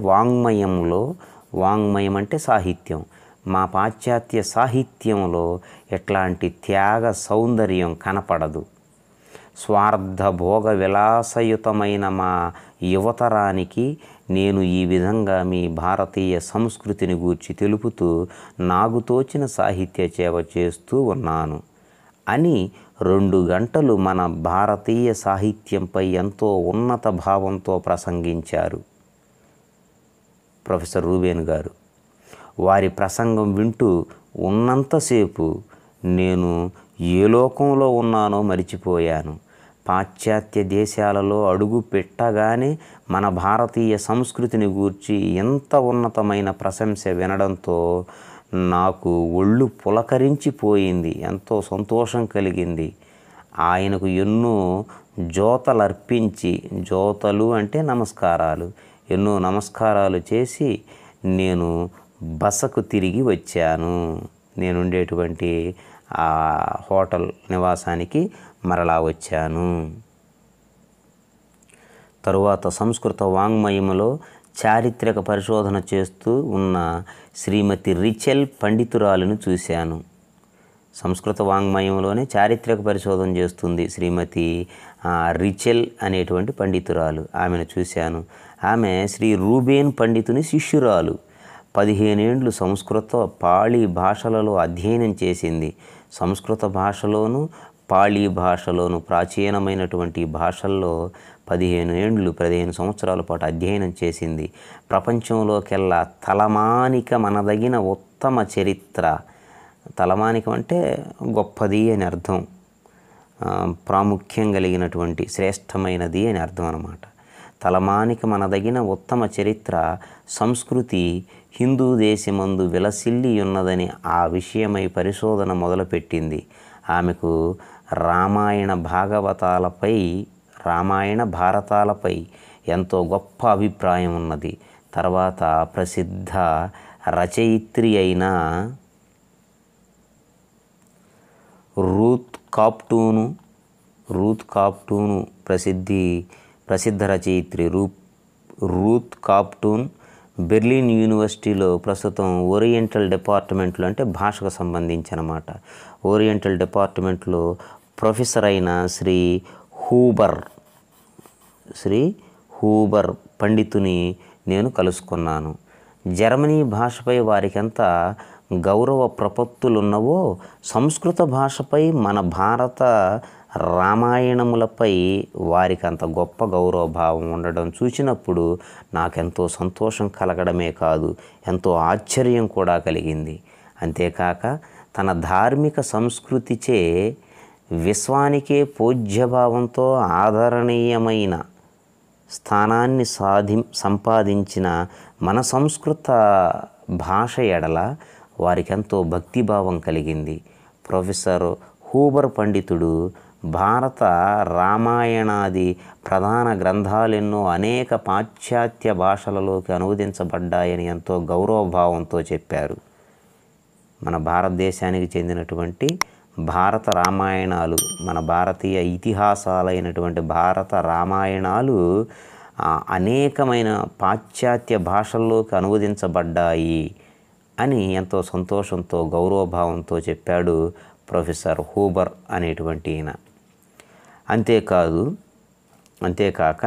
[SPEAKER 1] వాంగ్మయం అంటే సాహిత్యం, మా పాశ్చాత్య సాహిత్యంలో ఎట్లాంటి త్యాగ సౌందర్యం కనపడదు. స్వార్థ భోగ విలాసయుతమైన మా యువతరానికి నేను ఈ విధంగా మీ భారతీయ సంస్కృతిని గూర్చి తెలుపుతూ నాకు తోచిన సాహిత్య సేవ చేస్తూ ఉన్నాను అని 2 గంటలు మన భారతీయ సాహిత్యంపై ఎంతో ఉన్నత భావంతో ప్రసంగించారు ప్రొఫెసర్ రూబేన్ గారు. వారి ప్రసంగం వింటూ ఉన్నంతసేపు నేను ఏ లోకంలో ఉన్నానో మరిచిపోయాను. పాశ్చాత్య దేశాలలో అడుగు పెట్టగానే మన భారతీయ సంస్కృతిని గూర్చి ఎంత ఉన్నతమైన ప్రశంస వినడంతో నాకు ఒళ్ళు పులకరించిపోయింది, ఎంతో సంతోషం కలిగింది. ఆయనకు ఎన్నో జోతలర్పించి, జోతలు అంటే నమస్కారాలు, ఎన్నో నమస్కారాలు చేసి నేను బసకు తిరిగి వచ్చాను. నేను ఉండేటువంటి ఆ హోటల్ నివాసానికి మరలా వచ్చాను. తరువాత సంస్కృత వాంగ్మయంలో చారిత్రక పరిశోధన చేస్తూ ఉన్న శ్రీమతి రిచెల్ పండితురాలను చూశాను. సంస్కృత వాంగ్మయంలోనే చారిత్రక పరిశోధన చేస్తుంది శ్రీమతి రిచెల్ అనేటువంటి పండితురాలు. ఆమెను చూశాను. ఆమె శ్రీ రూబేన్ పండితుని శిష్యురాలు. 15 ఏండ్లు సంస్కృత పాళీ భాషలలో అధ్యయనం చేసింది. సంస్కృత భాషలోను పాళీ భాషలోను ప్రాచీనమైనటువంటి భాషల్లో 15 సంవత్సరాల పాటు అధ్యయనం చేసింది. ప్రపంచంలోకెల్లా తలమానికమనదగిన ఉత్తమ చరిత్ర, తలమానికం అంటే గొప్పది అని అర్థం, ప్రాముఖ్యం కలిగినటువంటి శ్రేష్టమైనది అని అర్థం అన్నమాట. తలమానికమనదగిన ఉత్తమ చరిత్ర సంస్కృతి హిందూ దేశమందు విలసిల్లి ఉన్నదని ఆ విషయమై పరిశోధన మొదలుపెట్టింది. ఆమెకు రామాయణ భారతాలపై ఎంతో గొప్ప అభిప్రాయం ఉన్నది. తర్వాత ప్రసిద్ధ రచయిత్రి అయిన రూత్ కాప్టూను ప్రసిద్ధ రచయిత్రి రూత్ కాప్టూన్ బెర్లిన్ యూనివర్సిటీలో ప్రస్తుతం ఓరియంటల్ డిపార్ట్మెంట్లో, అంటే భాషకు సంబంధించి అన్నమాట, ఓరియంటల్ డిపార్ట్మెంట్లో ప్రొఫెసర్ అయిన శ్రీ హూబర్ పండితుని నేను కలుసుకున్నాను. జర్మనీ భాషపై వారికి ఎంత గౌరవ ప్రపత్తులున్నవో సంస్కృత భాషపై మన భారత రామాయణములపై వారికి అంత గొప్ప గౌరవభావం ఉండడం చూసినప్పుడు నాకెంతో సంతోషం కలగడమే కాదు, ఎంతో ఆశ్చర్యం కూడా కలిగింది. అంతేకాక తన ధార్మిక సంస్కృతిచే విశ్వానికే పూజ్యభావంతో ఆదరణీయమైన స్థానాన్ని సంపాదించిన మన సంస్కృత భాష ఎడల వారికెంతో భక్తిభావం కలిగింది. ప్రొఫెసర్ హూబర్ పండితుడు భారత రామాయణాది ప్రధాన గ్రంథాలెన్నో అనేక పాశ్చాత్య భాషలలోకి అనువదించబడ్డాయని ఎంతో గౌరవభావంతో చెప్పారు. మన భారతదేశానికి చెందినటువంటి భారత రామాయణాలు, మన భారతీయ ఇతిహాసాలైనటువంటి భారత రామాయణాలు అనేకమైన పాశ్చాత్య భాషల్లోకి అనువదించబడ్డాయి అని ఎంతో సంతోషంతో గౌరవభావంతో చెప్పాడు ప్రొఫెసర్ హూబర్ అనేటువంటి ఈయన. అంతేకాక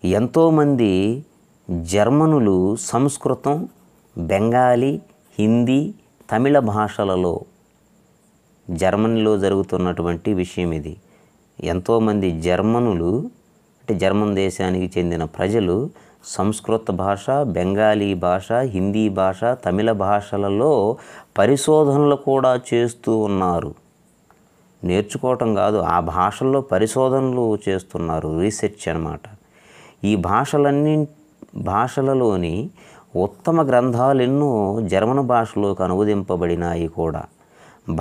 [SPEAKER 1] ఎంతోమంది జర్మనులు సంస్కృతం, బెంగాలీ, హిందీ, తమిళ భాషలలో జర్మనీలో జరుగుతున్నటువంటి విషయం ఇది. ఎంతోమంది జర్మనులు అంటే జర్మన్ దేశానికి చెందిన ప్రజలు సంస్కృత భాష, బెంగాలీ భాష, హిందీ భాష, తమిళ భాషలలో పరిశోధనలు కూడా చేస్తూ ఉన్నారు. నేర్చుకోవటం కాదు, ఆ భాషల్లో పరిశోధనలు చేస్తున్నారు, రీసెర్చ్ అన్నమాట. ఈ భాషలలోని ఉత్తమ గ్రంథాలు ఎన్నో జర్మన్ భాషలోకి అనువదింపబడినాయి కూడా.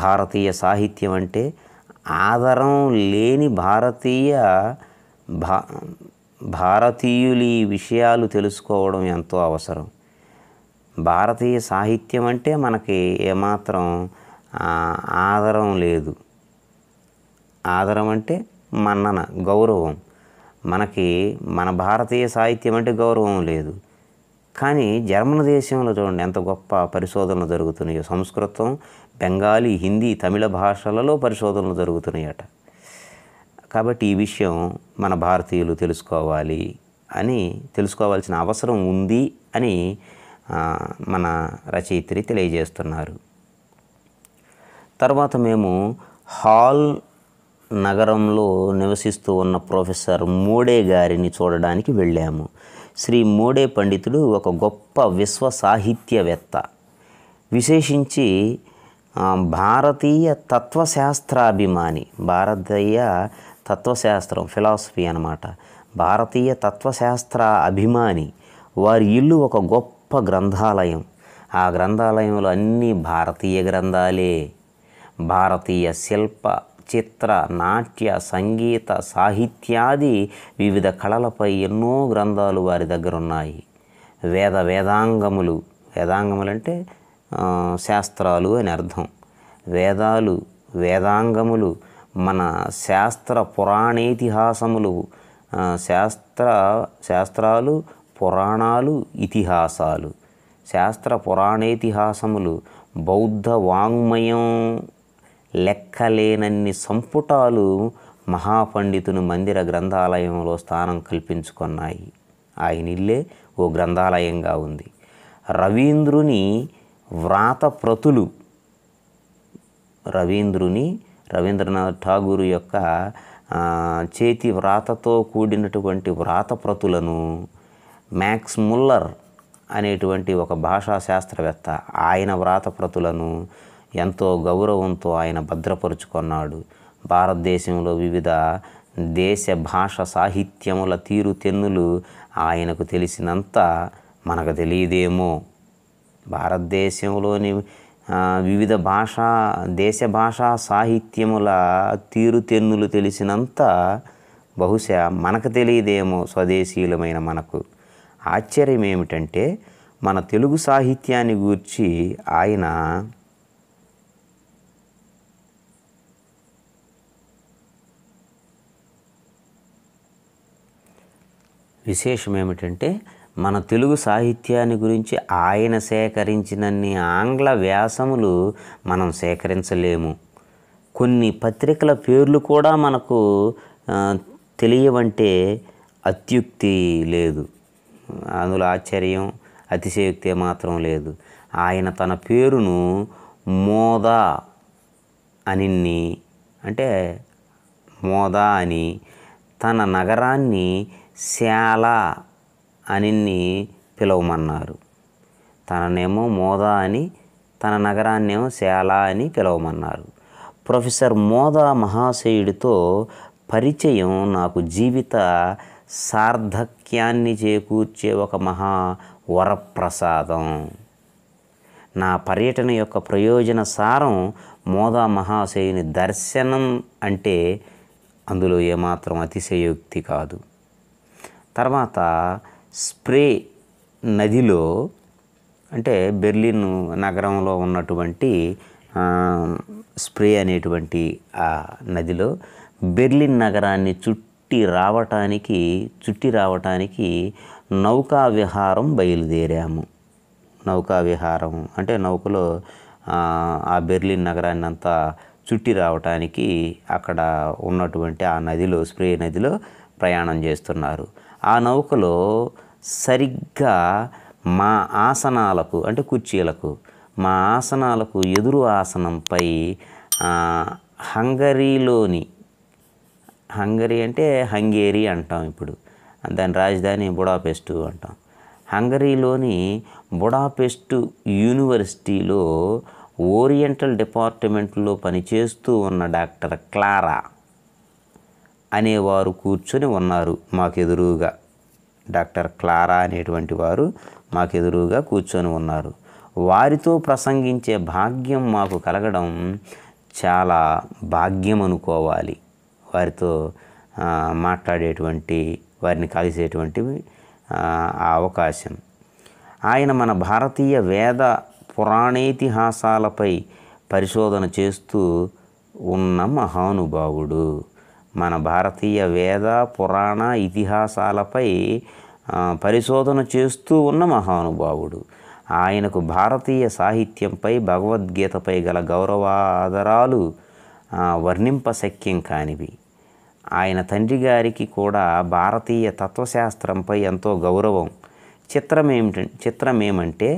[SPEAKER 1] భారతీయ సాహిత్యం అంటే ఆధారం లేని భారతీయులు ఈ విషయాలు తెలుసుకోవడం ఎంతో అవసరం. భారతీయ సాహిత్యం అంటే మనకి ఏమాత్రం ఆధారం లేదు. ఆధారం అంటే మన్నన, గౌరవం. మనకి మన భారతీయ సాహిత్యం అంటే గౌరవం లేదు. కానీ జర్మన్ దేశంలో చూడండి ఎంత గొప్ప పరిశోధనలు జరుగుతున్నాయో. సంస్కృతం, బెంగాలీ, హిందీ, తమిళ భాషలలో పరిశోధనలు జరుగుతున్నాయట. కాబట్టి ఈ విషయం మన భారతీయులు తెలుసుకోవాల్సిన అవసరం ఉంది అని మన రచయిత్రి తెలియజేస్తున్నారు. తర్వాత మేము హాల్ నగరంలో నివసిస్తూ ఉన్న ప్రొఫెసర్ మోడే గారిని చూడడానికి వెళ్ళాము. శ్రీ మోడే పండితుడు ఒక గొప్ప విశ్వ సాహిత్యవేత్త. విశేషించి భారతీయ తత్వశాస్త్రాభిమాని. భారతీయ తత్వశాస్త్రం, ఫిలాసఫీ అన్నమాట. భారతీయ తత్వశాస్త్ర అభిమాని. వారి ఇల్లు ఒక గొప్ప గ్రంథాలయం. ఆ గ్రంథాలయంలో అన్ని భారతీయ గ్రంథాలే. భారతీయ శిల్ప, చిత్ర, నాట్య, సంగీత, సాహిత్యాది వివిధ కళలపై ఎన్నో గ్రంథాలు వారి దగ్గర ఉన్నాయి. వేదాంగములు అంటే శాస్త్రాలు అని అర్థం. వేదాంగములు, మన శాస్త్ర పురాణేతిహాసములు, శాస్త్రాలు, పురాణాలు, ఇతిహాసాలు. శాస్త్ర పురాణేతిహాసములు, బౌద్ధ వాంగ్మయం లెక్కలేనన్ని సంపుటాలు మహాపండితుని మందిర గ్రంథాలయంలో స్థానం కల్పించుకున్నాయి. ఆయన ఇల్లే ఓ గ్రంథాలయంగా ఉంది. రవీంద్రనాథ్ ఠాగూర్ యొక్క చేతి వ్రాతతో కూడినటువంటి వ్రాతప్రతులను మ్యాక్స్ ముల్లర్ అనేటువంటి ఒక భాషా శాస్త్రవేత్త, ఆయన వ్రాతప్రతులను ఎంతో గౌరవంతో ఆయన భద్రపరుచుకున్నాడు. భారతదేశంలో వివిధ దేశ భాష సాహిత్యముల తీరుతెన్నులు ఆయనకు తెలిసినంత మనకు తెలియదేమో. భారతదేశంలోని వివిధ దేశ భాషా సాహిత్యముల తీరుతెన్నులు తెలిసినంత బహుశా మనకు తెలియదేమో స్వదేశీయులమైన మనకు. ఆశ్చర్యం ఏమిటంటే మన తెలుగు సాహిత్యాన్ని గూర్చి ఆయన విశేషం ఏమిటంటే మన తెలుగు సాహిత్యాన్ని గురించి ఆయన సేకరించినన్ని ఆంగ్ల వ్యాసములు మనం సేకరించలేము. కొన్ని పత్రికల పేర్లు కూడా మనకు తెలియవంటే అత్యుక్తి లేదు, అందులో ఆశ్చర్యం అతిశయోక్తి మాత్రం లేదు. ఆయన తన పేరును మోద అని అంటే మోదా అని, తన నగరాన్ని శాల అని పిలవమన్నారు. తననేమో మోదా అని, తన నగరాన్నేమో శాల అని పిలవమన్నారు. ప్రొఫెసర్ మోదా మహాశయుడితో పరిచయం నాకు జీవిత సార్థక్యాన్ని చేకూర్చే ఒక మహా వరప్రసాదం. నా పర్యటన యొక్క ప్రయోజన సారం మోదా మహాశయుని దర్శనం అంటే అందులో ఏమాత్రం అతిశయోక్తి కాదు. తర్వాత స్ప్రే నదిలో, అంటే బెర్లిన్ నగరంలో ఉన్నటువంటి స్ప్రే అనేటువంటి ఆ నదిలో బెర్లిన్ నగరాన్ని చుట్టి రావటానికి నౌకా విహారం బయలుదేరాము. నౌకా విహారం అంటే నౌకలో ఆ బెర్లిన్ నగరాన్ని అంతా చుట్టి రావటానికి అక్కడ ఉన్నటువంటి ఆ నదిలో, స్ప్రే నదిలో ప్రయాణం చేస్తున్నారు. ఆ నౌకలో సరిగ్గా మా ఆసనాలకు, అంటే కుర్చీలకు, మా ఆసనాలకు ఎదురు ఆసనంపై హంగరీ అంటే హంగేరి అంటాం, ఇప్పుడు దాని రాజధాని బుడాపెస్టు అంటాం. హంగరీలోని బుడాపెస్టు యూనివర్సిటీలో ఓరియంటల్ డిపార్ట్మెంట్లో పనిచేస్తూ ఉన్న డాక్టర్ క్లారా అనేవారు కూర్చొని ఉన్నారు మాకెదురుగా. డాక్టర్ క్లారా అనేటువంటి వారు మాకెదురుగా కూర్చొని ఉన్నారు. వారితో ప్రసంగించే భాగ్యం మాకు కలగడం చాలా భాగ్యం అనుకోవాలి. వారితో మాట్లాడేటువంటి, వారిని కలిసేటువంటి ఆ అవకాశం. ఆయన మన భారతీయ వేద పురాణేతిహాసాలపై పరిశోధన చేస్తూ ఉన్న మహానుభావుడు. మన భారతీయ వేద పురాణ ఇతిహాసాలపై పరిశోధన చేస్తూ ఉన్న మహానుభావుడు. ఆయనకు భారతీయ సాహిత్యంపై, భగవద్గీతపై గల గౌరవాదరాలు వర్ణింపశక్యం కానివి. ఆయన తండ్రి గారికి కూడా భారతీయ తత్వశాస్త్రంపై ఎంతో గౌరవం. చిత్రమేమంటే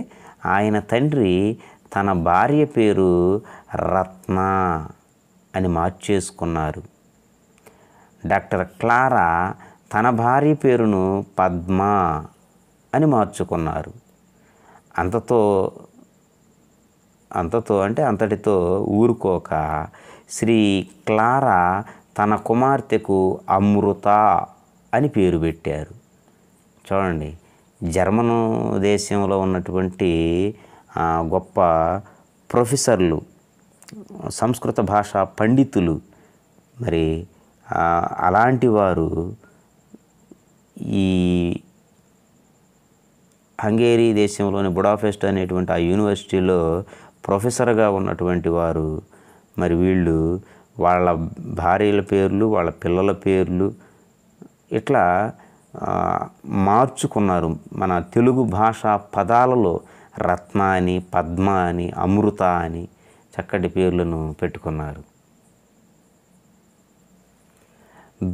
[SPEAKER 1] ఆయన తండ్రి తన భార్య పేరు రత్న అని మార్చేసుకున్నారు. డాక్టర్ క్లారా తన భార్య పేరును పద్మ అని మార్చుకున్నారు. అంతటితో ఊరుకోక శ్రీ క్లారా తన కుమార్తెకు అమృత అని పేరు పెట్టారు. చూడండి, జర్మను దేశంలో ఉన్నటువంటి గొప్ప ప్రొఫెసర్లు, సంస్కృత భాషా పండితులు, మరి అలాంటి వారు ఈ హంగేరీ దేశంలోని బుడాపెస్ట్ అనేటువంటి ఆ యూనివర్సిటీలో ప్రొఫెసర్గా ఉన్నటువంటి వారు, మరి వీళ్ళు వాళ్ళ భార్యల పేర్లు, వాళ్ళ పిల్లల పేర్లు ఇట్లా మార్చుకున్నారు. మన తెలుగు భాషా పదాలలో రత్న అని, పద్మ అని, అమృత అని చక్కటి పేర్లను పెట్టుకున్నారు.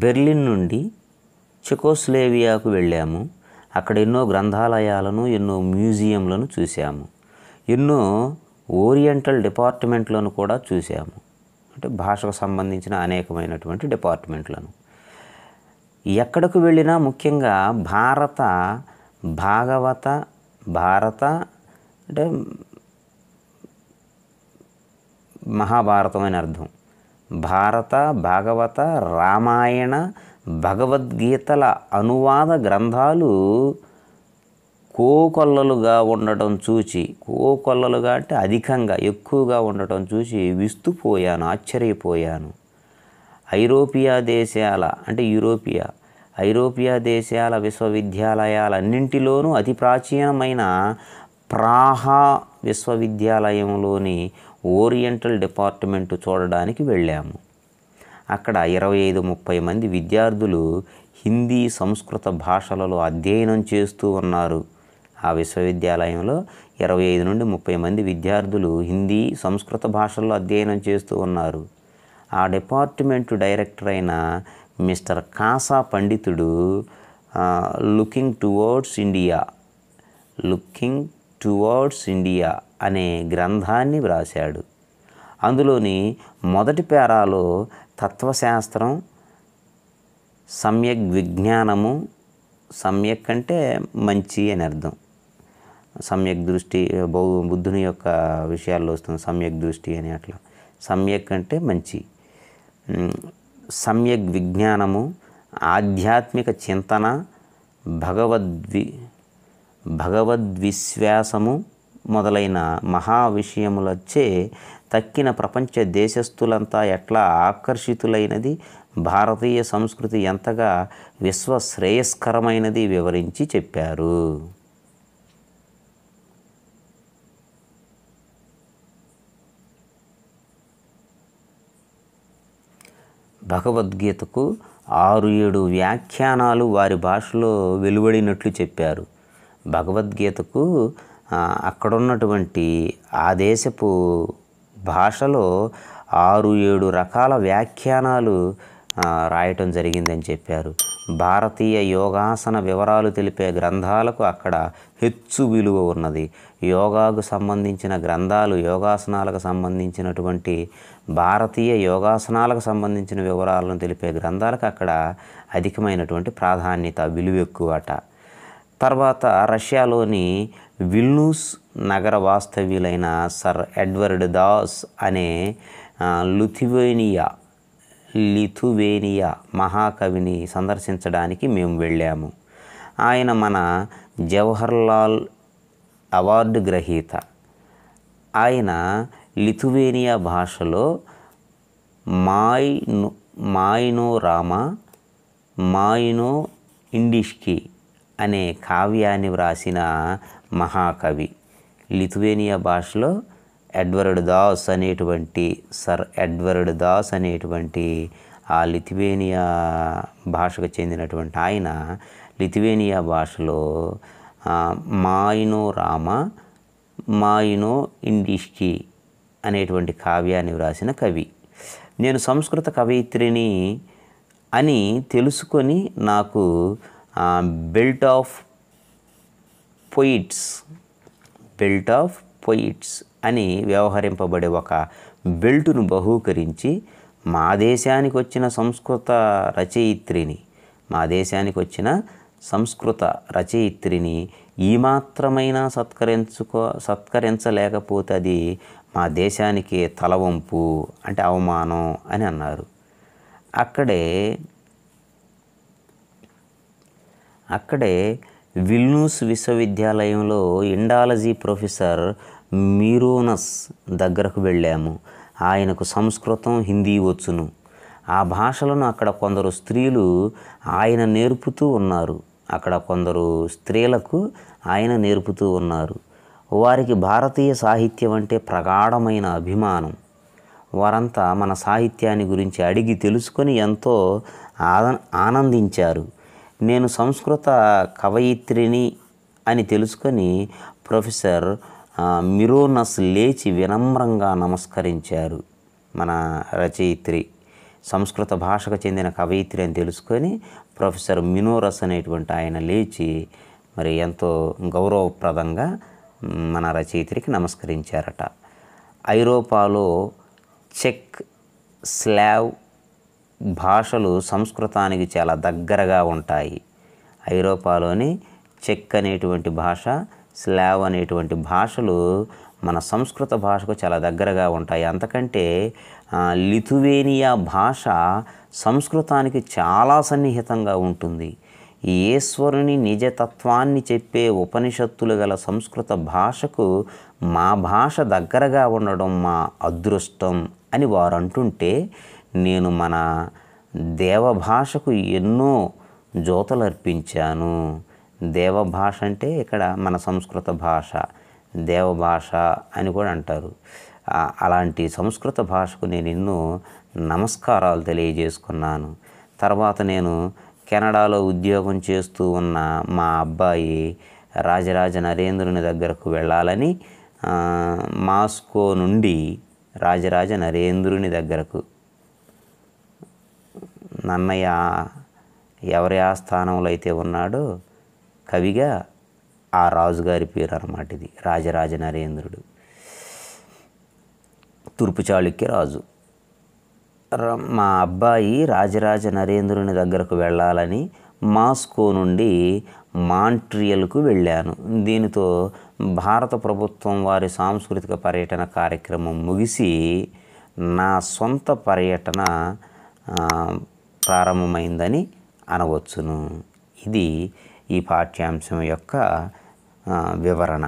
[SPEAKER 1] బెర్లిన్ నుండి చెకోస్లోవేకియాకు వెళ్ళాము. అక్కడ ఎన్నో గ్రంథాలయాలను, ఎన్నో మ్యూజియంలను చూసాము. ఎన్నో ఓరియంటల్ డిపార్ట్మెంట్లను కూడా చూసాము. అంటే భాషకు సంబంధించిన అనేకమైనటువంటి డిపార్ట్మెంట్లను. ఎక్కడకు వెళ్ళినా ముఖ్యంగా భారత అంటే మహాభారతం అని అర్థం. భారత, భాగవత, రామాయణ, భగవద్గీతల అనువాద గ్రంథాలు కోకొల్లలుగా ఉండటం చూచి, కోకొల్లలుగా అంటే అధికంగా, ఎక్కువగా ఉండటం చూసి విస్తుపోయాను, ఆశ్చర్యపోయాను. ఐరోపియా దేశాల విశ్వవిద్యాలయాలన్నింటిలోనూ అతి ప్రాచీనమైన ప్రాహా విశ్వవిద్యాలయంలోని ఓరియంటల్ డిపార్ట్మెంట్ చూడడానికి వెళ్ళాము. అక్కడ 25-30 మంది విద్యార్థులు హిందీ, సంస్కృత భాషలలో అధ్యయనం చేస్తూ ఉన్నారు. ఆ విశ్వవిద్యాలయంలో 25 నుండి 30 మంది విద్యార్థులు హిందీ, సంస్కృత భాషల్లో అధ్యయనం చేస్తూ ఉన్నారు. ఆ డిపార్ట్మెంట్ డైరెక్టర్ అయిన మిస్టర్ కాసా పండితుడు లుకింగ్ టువర్డ్స్ ఇండియా అనే గ్రంథాన్ని వ్రాశాడు. అందులోని మొదటి పేరాలో తత్వశాస్త్రం, సమ్యక్ విజ్ఞానము, సమ్యక్ అంటే మంచి అని అర్థం, సమ్యక్ దృష్టి బుద్ధుని యొక్క విషయాల్లో వస్తుంది సమ్యక్ దృష్టి అని, అట్లా సమ్యక్ అంటే మంచి, సమ్యక్ విజ్ఞానము, ఆధ్యాత్మిక చింతన, భగవద్విశ్వాసము మొదలైన మహా విషయములచే తక్కిన ప్రపంచ దేశస్థులంతా ఎట్లా ఆకర్షితులైనది, భారతీయ సంస్కృతి ఎంతగా విశ్వశ్రేయస్కరమైనది వివరించి చెప్పారు. భగవద్గీతకు 6-7 వ్యాఖ్యానాలు వారి భాషలో వెలువడినట్లు చెప్పారు. భగవద్గీతకు అక్కడున్నటువంటి ఆ దేశపు భాషలో 6-7 రకాల వ్యాఖ్యానాలు రాయటం జరిగిందని చెప్పారు. భారతీయ యోగాసన వివరాలు తెలిపే గ్రంథాలకు అక్కడ హెచ్చు విలువ ఉన్నది. యోగాకు సంబంధించిన గ్రంథాలు, యోగాసనాలకు సంబంధించినటువంటి భారతీయ యోగాసనాలకు సంబంధించిన వివరాలను తెలిపే గ్రంథాలకు అక్కడ అధికమైనటువంటి ప్రాధాన్యత, విలువ ఎక్కువట. తర్వాత రష్యాలోని విల్నూస్ నగర వాస్తవ్యులైన సర్ ఎడ్వర్డ్ దాస్ అనే లిథువేనియా మహాకవిని సందర్శించడానికి మేము వెళ్ళాము. ఆయన మన జవహర్లాల్ అవార్డు గ్రహీత. ఆయన లిథువేనియా భాషలో మాయినో ఇండిష్కి అనే కావ్యాన్ని వ్రాసిన మహాకవి. లిథువేనియా భాషలో సర్ ఎడ్వర్డ్ దాస్ అనేటువంటి ఆ లిథువేనియా భాషకు చెందినటువంటి ఆయన లిథువేనియా భాషలో మాయినో ఇండిష్కి అనేటువంటి కావ్యాన్ని వ్రాసిన కవి. నేను సంస్కృత కవయిత్రిని అని తెలుసుకొని నాకు బెల్ట్ ఆఫ్ పొయిట్స్ అని వ్యవహరింపబడే ఒక బెల్టును బహూకరించి మా దేశానికి వచ్చిన సంస్కృత రచయిత్రిని ఈ మాత్రమైనా సత్కరించలేకపోతే అది మా దేశానికి తలవంపు, అంటే అవమానం అని అన్నారు. అక్కడే విల్నూస్ విశ్వవిద్యాలయంలో ఇండాలజీ ప్రొఫెసర్ మిరోనస్ దగ్గరకు వెళ్ళాము. ఆయనకు సంస్కృతం, హిందీ వచ్చును. ఆ భాషలను అక్కడ కొందరు స్త్రీలు ఆయన నేర్పుతూ ఉన్నారు. వారికి భారతీయ సాహిత్యం అంటే ప్రగాఢమైన అభిమానం. వారంతా మన సాహిత్యాన్ని గురించి అడిగి తెలుసుకొని ఎంతో ఆనందించారు. నేను సంస్కృత కవయిత్రిని అని తెలుసుకొని ప్రొఫెసర్ మిరోనస్ లేచి వినమ్రంగా నమస్కరించారు. మన రచయిత్రి, సంస్కృత భాషకు చెందిన కవయిత్రి అని తెలుసుకొని ప్రొఫెసర్ మినోరస్ అనేటువంటి ఆయన లేచి మరి ఎంతో గౌరవప్రదంగా మన రచయిత్రికి నమస్కరించారట. ఐరోపాలో చెక్, స్లావ్ భాషలు సంస్కృతానికి చాలా దగ్గరగా ఉంటాయి. ఐరోపాలోని చెక్ అనేటువంటి భాష, స్లావ్ అనేటువంటి భాషలు మన సంస్కృత భాషకు చాలా దగ్గరగా ఉంటాయి. అంతకంటే లిథువేనియా భాష సంస్కృతానికి చాలా సన్నిహితంగా ఉంటుంది. ఈశ్వరుని నిజతత్వాన్ని చెప్పే ఉపనిషత్తులు గల సంస్కృత భాషకు మా భాష దగ్గరగా ఉండడం మా అదృష్టం అని వారు అంటుంటే, నేను మన దేవభాషకు ఎన్నో జోతలర్పించాను. దేవభాష అంటే ఇక్కడ మన సంస్కృత భాష, దేవభాష అని కూడా అంటారు. అలాంటి సంస్కృత భాషకు నేను ఎన్నో నమస్కారాలు తెలియజేసుకున్నాను. తర్వాత నేను కెనడాలో ఉద్యోగం చేస్తూ ఉన్న మా అబ్బాయి రాజరాజ నరేంద్రుని దగ్గరకు వెళ్ళాలని మాస్కో నుండి రాజరాజ నరేంద్రుని దగ్గరకు, నన్నయ్య ఎవరి ఆస్థానంలో అయితే ఉన్నాడో కవిగా ఆ రాజుగారి పేరు అన్నమాట ఇది, రాజరాజ నరేంద్రుడు. తూర్పు చాళుక్య రాజు. మా అబ్బాయి రాజరాజ నరేంద్రుని దగ్గరకు వెళ్ళాలని మాస్కో నుండి మాంట్రియల్కు వెళ్ళాను. దీనితో భారత ప్రభుత్వం వారి సాంస్కృతిక పర్యటన కార్యక్రమం ముగిసి నా సొంత పర్యటన ప్రారంభమైందని అనవచ్చును. ఇది ఈ పాఠ్యాంశం యొక్క వివరణ.